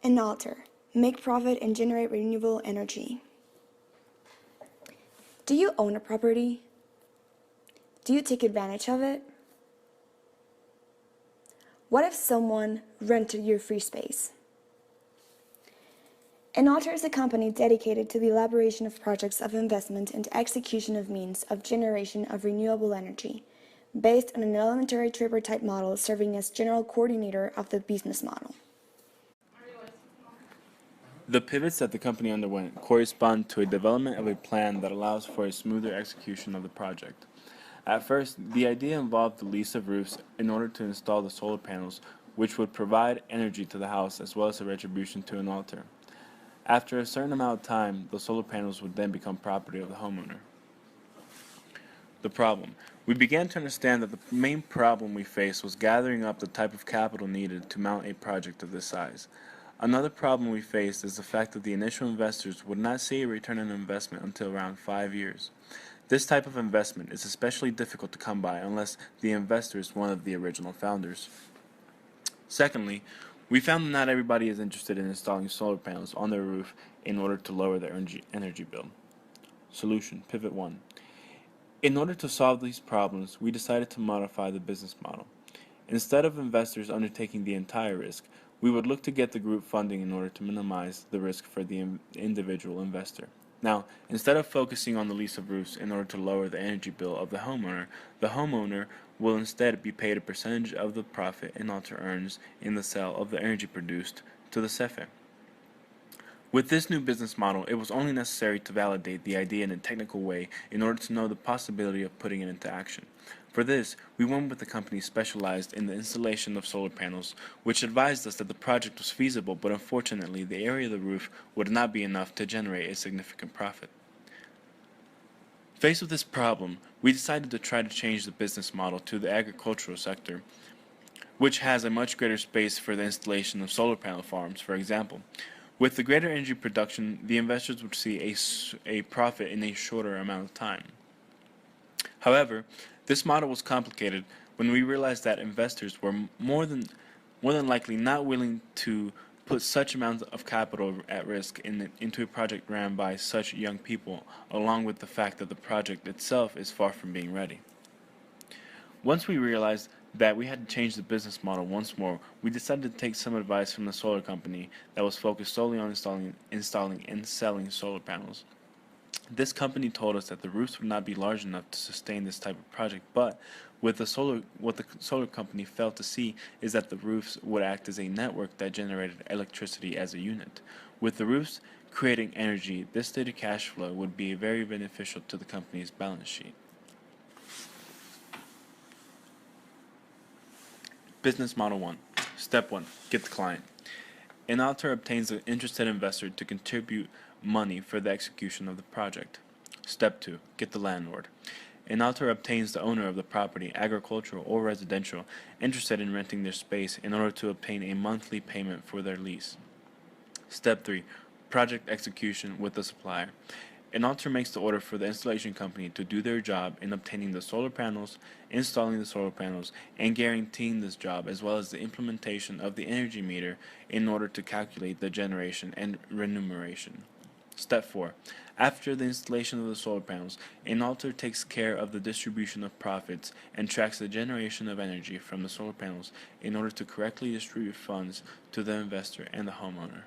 Enalter, make profit and generate renewable energy. Do you own a property? Do you take advantage of it? What if someone rented your free space? Enalter is a company dedicated to the elaboration of projects of investment and execution of means of generation of renewable energy, based on an elementary tripartite model serving as general coordinator of the business model. The pivots that the company underwent correspond to a development of a plan that allows for a smoother execution of the project. At first, the idea involved the lease of roofs in order to install the solar panels, which would provide energy to the house as well as a retribution to Enalter. After a certain amount of time, the solar panels would then become property of the homeowner. The problem. We began to understand that the main problem we faced was gathering up the type of capital needed to mount a project of this size. Another problem we faced is the fact that the initial investors would not see a return on investment until around 5 years. This type of investment is especially difficult to come by unless the investor is one of the original founders. Secondly, we found that not everybody is interested in installing solar panels on their roof in order to lower their energy bill. Solution, Pivot 1. In order to solve these problems, we decided to modify the business model. Instead of investors undertaking the entire risk, we would look to get the group funding in order to minimize the risk for the individual investor. Now, instead of focusing on the lease of roofs in order to lower the energy bill of the homeowner will instead be paid a percentage of the profit Enalter earns in the sale of the energy produced to the CEFE. With this new business model, it was only necessary to validate the idea in a technical way in order to know the possibility of putting it into action. For this, we went with a company specialized in the installation of solar panels, which advised us that the project was feasible, but unfortunately the area of the roof would not be enough to generate a significant profit. Faced with this problem, we decided to try to change the business model to the agricultural sector, which has a much greater space for the installation of solar panel farms, for example. With the greater energy production, the investors would see a profit in a shorter amount of time. However, this model was complicated when we realized that investors were more than likely not willing to put such amounts of capital at risk into a project ran by such young people, along with the fact that the project itself is far from being ready. Once we realized that we had to change the business model once more, we decided to take some advice from the solar company that was focused solely on installing and selling solar panels. This company told us that the roofs would not be large enough to sustain this type of project, but what the solar company failed to see is that the roofs would act as a network that generated electricity as a unit. With the roofs creating energy, this stated cash flow would be very beneficial to the company's balance sheet. Business Model 1. Step 1. Get the client. Enalter obtains an interested investor to contribute money for the execution of the project. Step 2. Get the landlord. Enalter obtains the owner of the property, agricultural or residential, interested in renting their space in order to obtain a monthly payment for their lease. Step 3. Project execution with the supplier. Enalter makes the order for the installation company to do their job in obtaining the solar panels, installing the solar panels, and guaranteeing this job, as well as the implementation of the energy meter in order to calculate the generation and remuneration. Step 4. After the installation of the solar panels, Enalter takes care of the distribution of profits and tracks the generation of energy from the solar panels in order to correctly distribute funds to the investor and the homeowner.